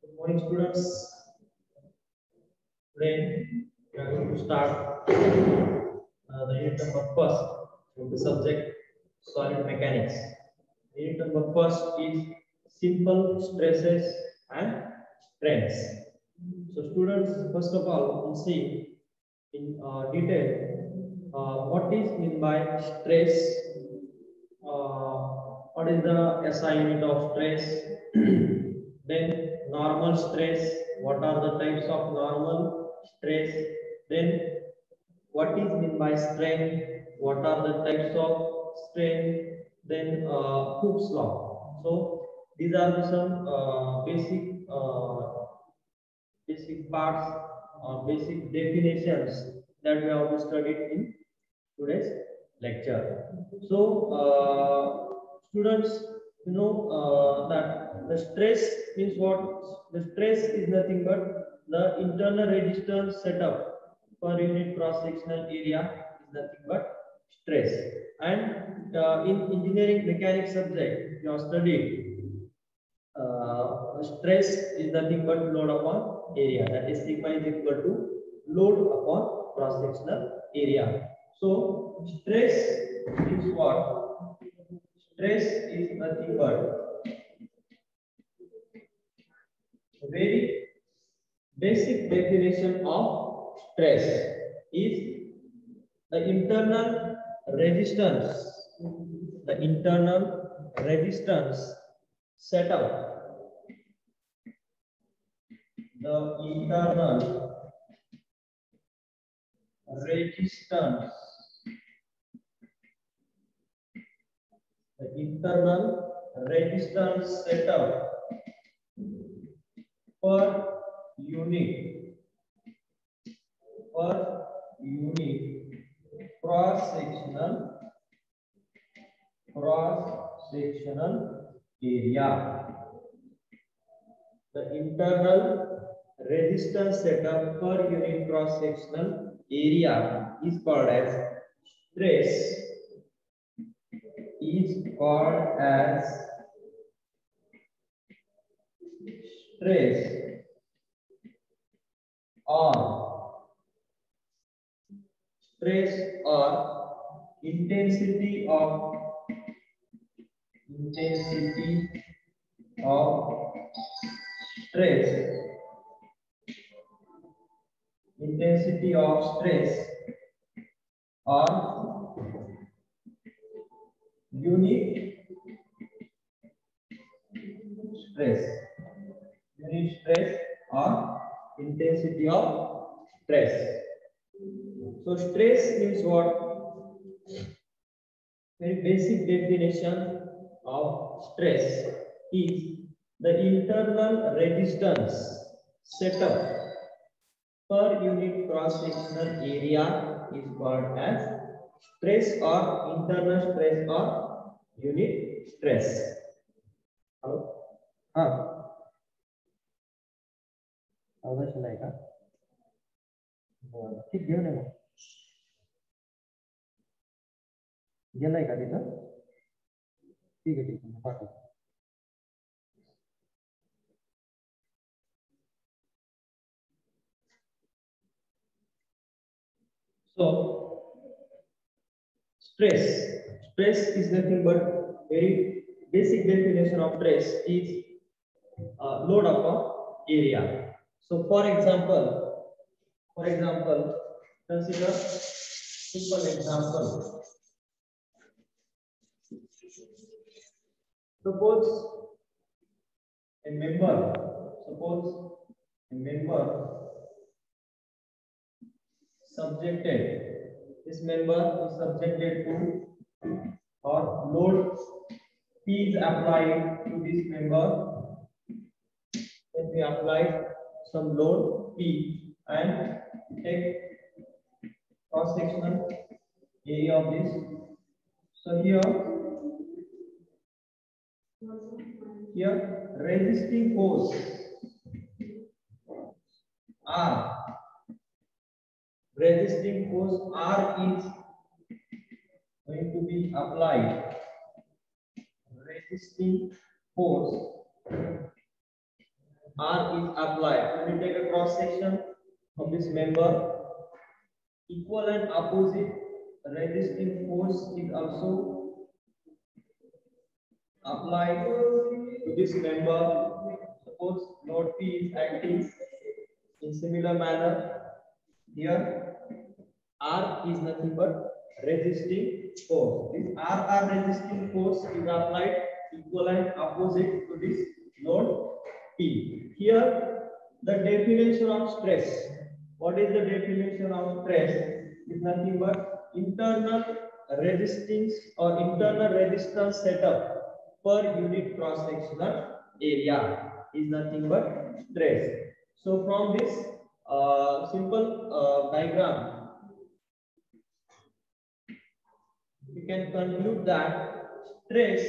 Good morning, students. Today we are going to start the unit number first from the subject solid mechanics. Unit number first is simple stresses and strains. So, students, first of all, we'll see in detail what is meant by stress. What is the SI unit of stress? Then normal stress. What are the types of normal stress? Then what is meant by strain? What are the types of strain? Then Hooke's law. So these are the some basic parts or basic definitions that we have to study in today's lecture. So, students, you know that the stress means what? The stress is nothing but the internal resistance setup per unit cross-sectional area is nothing but stress. And in engineering mechanics subject, you have studied stress is nothing but load upon area. That is sigma is equal to load upon cross-sectional area. So stress is what? Stress is nothing but a very basic definition of stress is the internal resistance. The internal resistance setup. The internal resistance. The internal resistance setup per unit cross sectional area. The internal resistance setup per unit cross sectional area is called as stress. Is called as stress or intensity of stress. Intensity of stress or unit stress. Unit stress or intensity of stress. So stress means what? Very basic definition of stress is the internal resistance setup per unit cross sectional area is called as stress or internal stress or unit stress. Hello? आवाज चलाय का? ठीक घेऊन ये मग. गेलाय का तिथं? ठीक आहे पाठव. So stress is nothing but very basic definition of stress is load upon area. So for example, consider simple example. Suppose a member subjected. This member is subjected to or load P is applied to this member. Then we apply some load P and take cross sectional area of this. So here resisting force R. Resisting force R is going to be applied. Resisting force R is applied. When you take a cross section of this member, equal and opposite resisting force is also applied to this member. Suppose load P is acting in similar manner. Here R is nothing but resisting force. This R resisting force is applied equal and opposite to this load P. Here the definition of stress. What is the definition of stress? Is nothing but internal resistance or internal resistance setup per unit cross sectional area is nothing but stress. So from this simple diagram, we can conclude that stress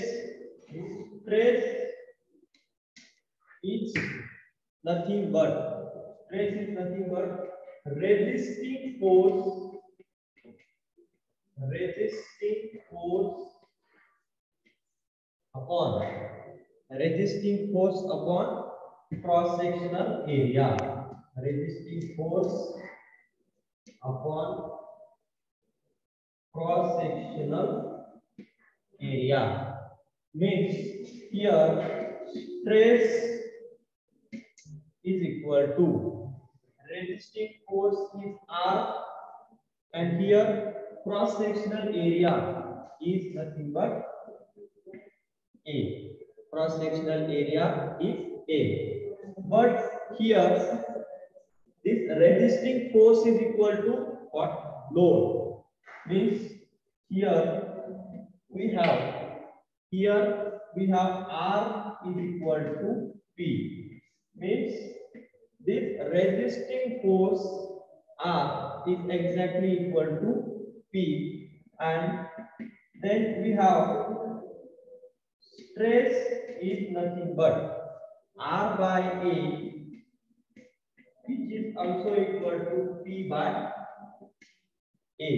is nothing but resisting force upon cross sectional area. Resisting force upon cross sectional area means here stress is equal to resisting force is R, and here cross sectional area is nothing but A. Cross sectional area is A. But here this resisting force is equal to what? Load. Means here we have R is equal to P. Means this resisting force R is exactly equal to P, and then we have stress is nothing but R by A, which is also equal to P by A.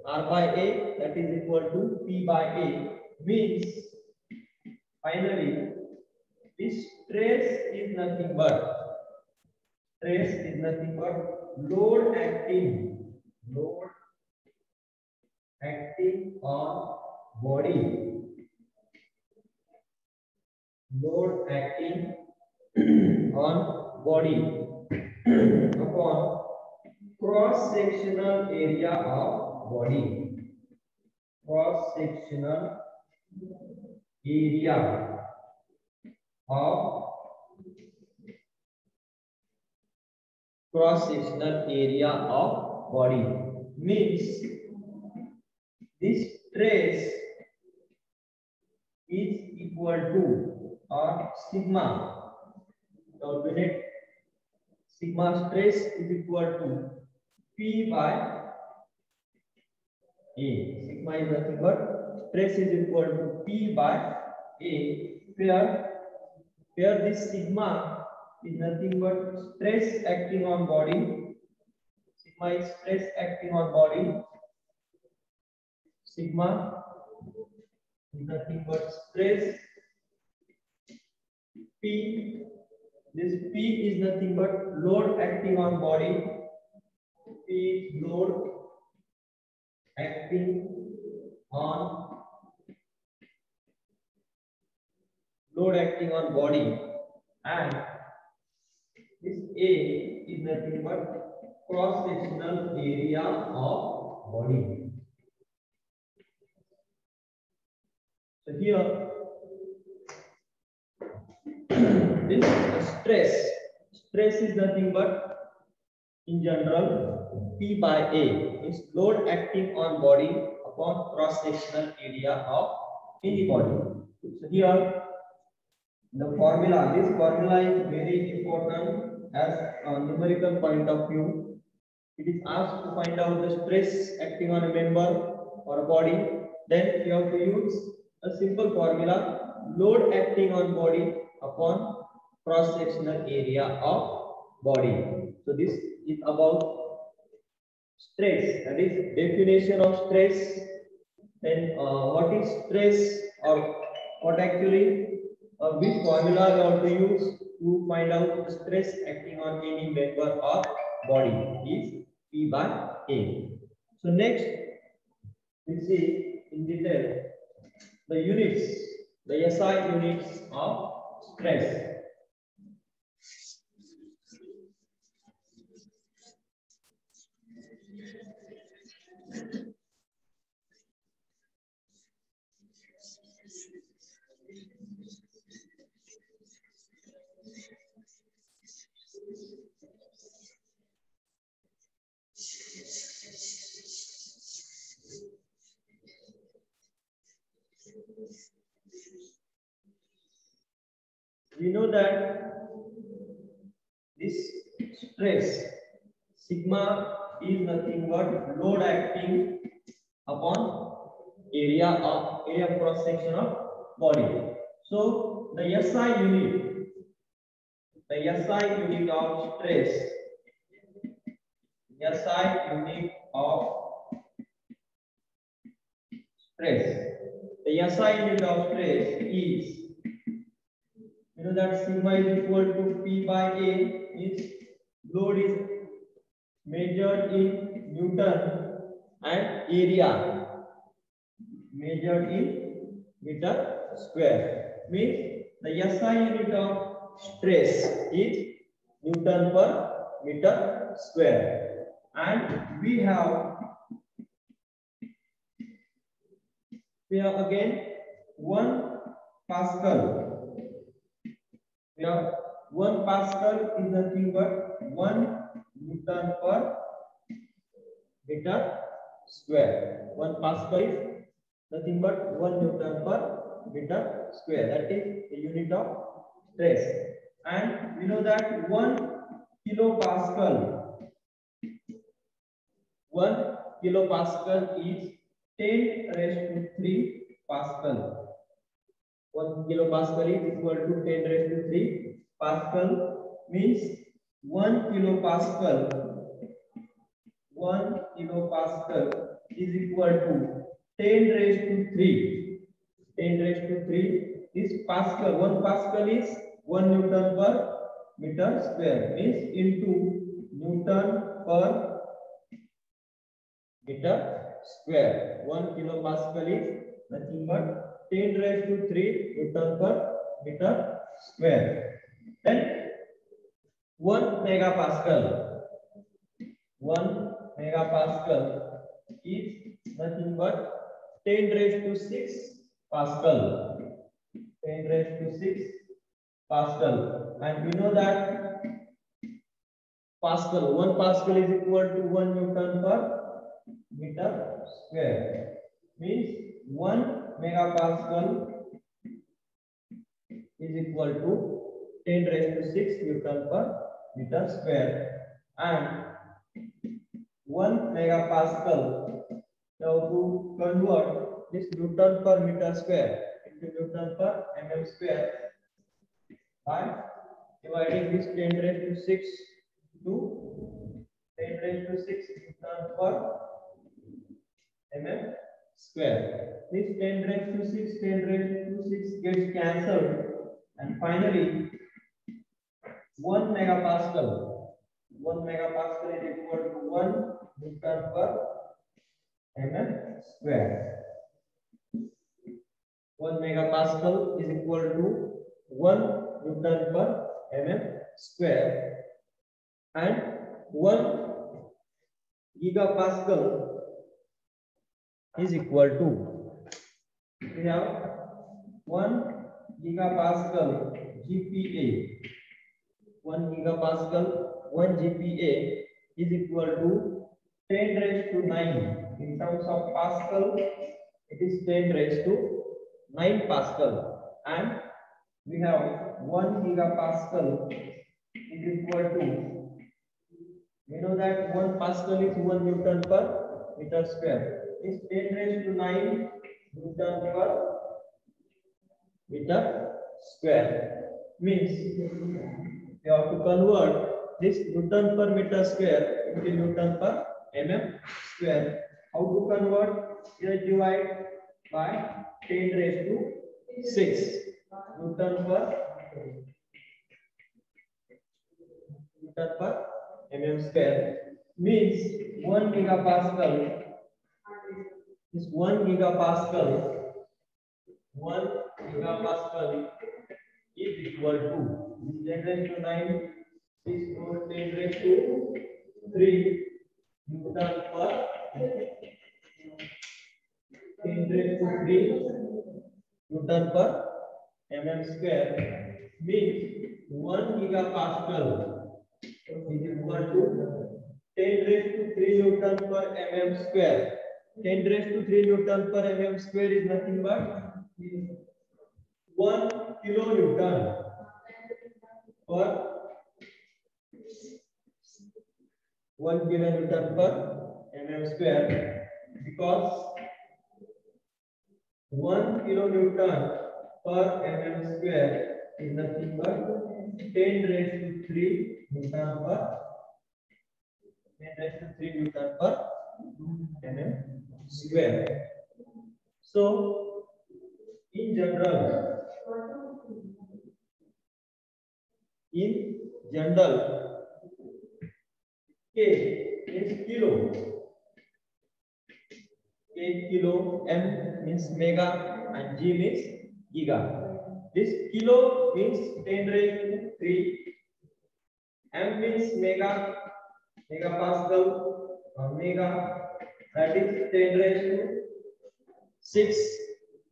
R by A, that is equal to P by A, means finally this stress is nothing but load acting on body, upon cross sectional area of body. Cross sectional area of body means this stress is equal to or sigma. Calculate sigma stress is equal to P by A. Sigma is nothing but stress is equal to P by A, where this sigma is nothing but stress acting on body. Sigma is stress acting on body. Sigma is nothing but stress. P, this P is nothing but load acting on body. P is load acting on body, and this A is nothing but cross sectional area of body. So here this stress is nothing but in general P by A is load acting on body upon cross sectional area of any body. So here this formula is very important as a numerical point of view. It is asked to find out the stress acting on a member or a body. Then you have to use a simple formula: load acting on body upon cross sectional area of body. So this is about stress, that is definition of stress. Then what is stress, or what actually which formula we have to use to find out the stress acting on any member of body is P by A. So next we see in detail the units, the SI units of stress. We know that this stress sigma is nothing but load acting upon area of cross section of body. So the SI unit of stress, SI unit of stress, the SI unit of stress is, you know that sigma is equal to P by A, is load is measured in Newton and area measured in meter square. Means the SI unit of stress is Newton per meter square, and we have again 1 Pascal. We have 1 Pascal is nothing but 1 Newton per meter square. 1 Pascal is nothing but 1 Newton per meter square. That is the unit of stress. And we know that 1 kilopascal, 1 kilopascal is 10 raised to 3 Pascal. 1 kilopascal is equal to 10 raised to 3 Pascal. Means 1 kilopascal is equal to 10 raised to 3. 10 raised to 3 is Pascal. 1 Pascal is 1 Newton per meter square. Means into Newton per meter square. 1 kilopascal is nothing but 10 raised to 3 Newton per meter square. Then 1 megapascal. 1 megapascal is nothing but 10 raised to 6 Pascal. 10 raised to 6 Pascal. And we know that Pascal, 1 Pascal is equal to 1 Newton per meter square. Means 1 megapascal is equal to 10 raised to 6 Newton per meter square. And 1 megapascal, now to convert this Newton per meter square into Newton per mm square by dividing this 10 raised to 6 to 10 raised to 6 Newton per mm square. This 10 raised to 6, 10 raised to 6 gets cancelled, and finally 1 megapascal is equal to 1 Newton per mm square. 1 megapascal is equal to 1 Newton per mm square, and 1 gigapascal is equal to, we have 1 gigapascal GPa. 1 gigapascal, 1 GPa is equal to 10 raised to 9. In terms of Pascal, it is 10 raised to 9 Pascal. And we have 1 gigapascal is equal to, we know that 1 Pascal is 1 Newton per meter square. Is 10 raised to 9 Newton per meter square. Means we have to convert this Newton per meter square into Newton per mm square. How to convert? Just divide by 10 raised to 6 Newton per Newton per mm square means 1 gigapascal is 1 gigapascal. 1 gigapascal is equal to 10 raised to 9 is 10 raised to 3 Newton per 10 raised to 3 Newton per mm square means 1 gigapascal is equal to 10 raised to 3 Newton per mm square. 10 raised to 3 Newton per mm square is nothing but 1 kilonewton per 1 kilonewton per mm square, because 1 kilonewton per mm square is nothing but 10 raised to 3 Newton per 10 raised to 3 Newton per mm square. So in general, K is kilo, K kilo, M means mega, and G means giga. This kilo means 10 raised to 3, M means mega, megapascal, or mega, that is 10 raised to 6,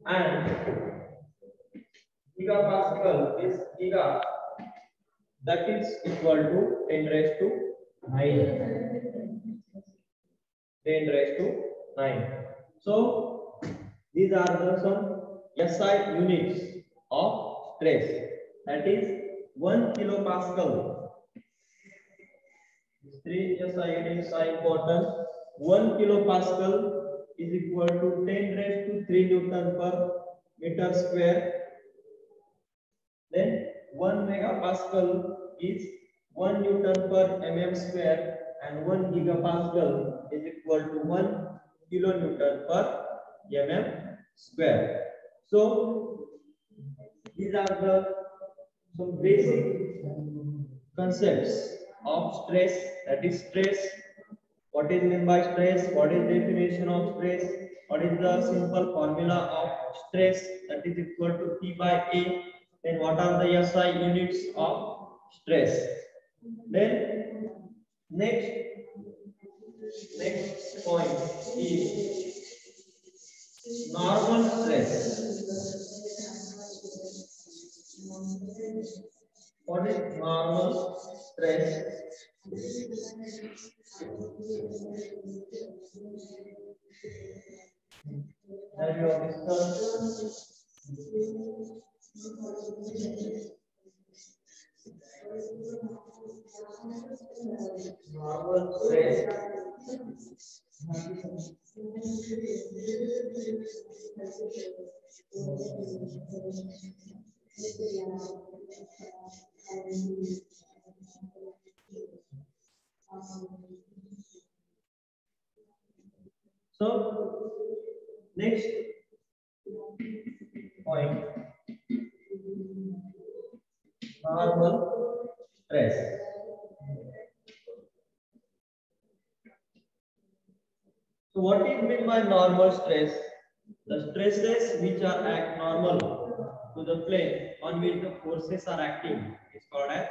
and gigapascal is giga, that is equal to 10 raised to 9. 10 raised to 9. So these are the some SI units of stress. That is 1 kilopascal. These 3 SI units are important. 1 kilopascal is equal to 10 raised to 3 Newton per meter square. Then 1 megapascal is 1 Newton per mm square, and 1 gigapascal is equal to 1 kilonewton per mm square. So these are the some basic concepts of stress. That is stress. What is meant by stress? What is definition of stress? What is the simple formula of stress? That is equal to P by A. Then what are the SI units of stress? Then next point is normal stress. What is normal stress? That you have discussed. Normal stress. So next point, normal stress. So what is meant by normal stress? The stresses which are act normal to the plane on which the forces are acting is called as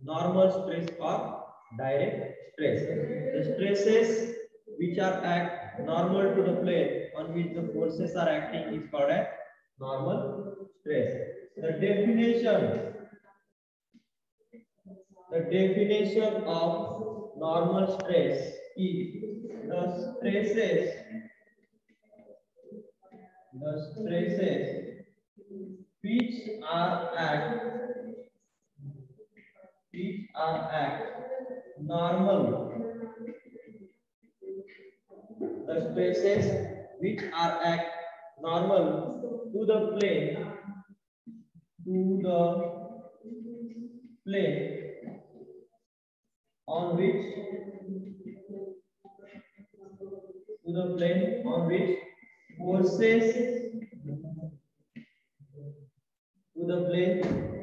normal stress or direct stress. The stresses which are act normal to the plane on which the forces are acting is called as normal stress. The definition of normal stress is the stresses which are act normal. The stresses which are act normal to the plane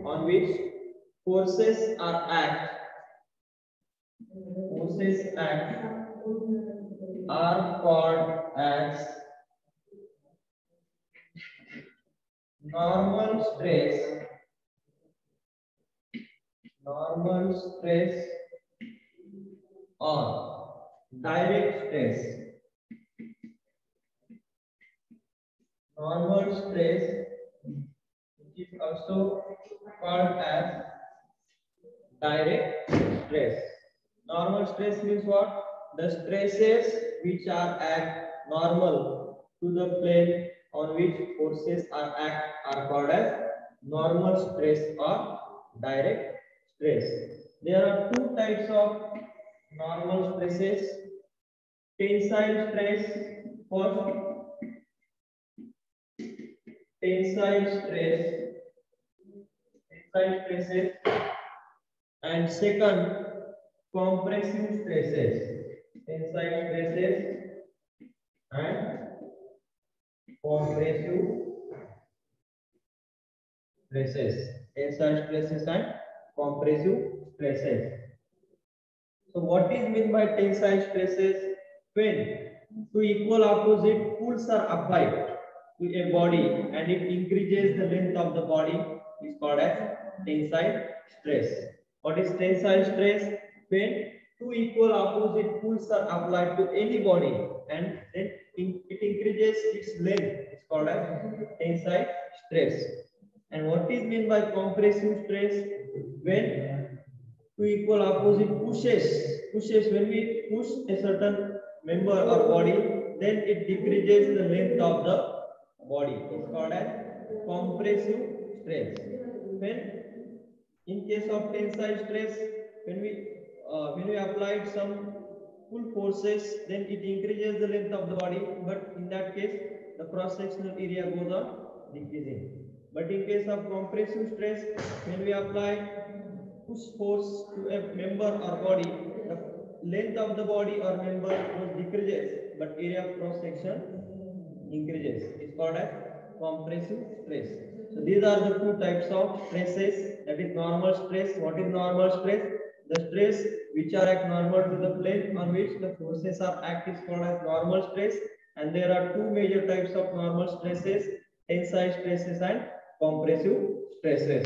on which forces are act forces act are called as normal stress, or direct stress. Normal stress, which is also called as direct stress. Normal stress means what? The stresses which are at normal to the plane on which forces are act are called as normal stress or direct stress. There are two types of normal stresses. Tensile stress, first tensile stresses, and second compressive stresses. Tensile stresses and compressive stresses. Tensile stresses and compressive stresses. So what is meant by tensile stresses? When two equal opposite pulls are applied to a body and it increases the length of the body is called as tensile stress. What is tensile stress? When two equal opposite pulls are applied to any body and then it increases its length is called as tensile stress. And what is meant by compressive stress? When two equal opposite pushes, when we push a certain member or body, then it decreases the length of the body. It's called as compressive stress. When in case of tensile stress, when we applied some full forces, then it increases the length of the body, but in that case the cross-sectional area goes on decreasing. But in case of compressive stress, when we apply push force to a member or body, the length of the body or member decreases, but area of cross section increases. It's called as compressive stress. So these are the two types of stresses. That is normal stress. What is normal stress? The stress which are at normal to the plane on which the forces are act is called as normal stress. And there are two major types of normal stresses: tensile stresses and compressive stresses.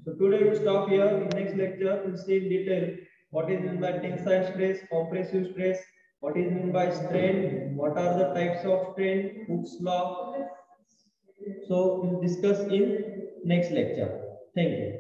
So today we'll stop here. In next lecture, we'll see in detail what is meant by tensile stress, compressive stress, what is meant by strain, what are the types of strain, Hooke's law. So we'll discuss in next lecture. Thank you.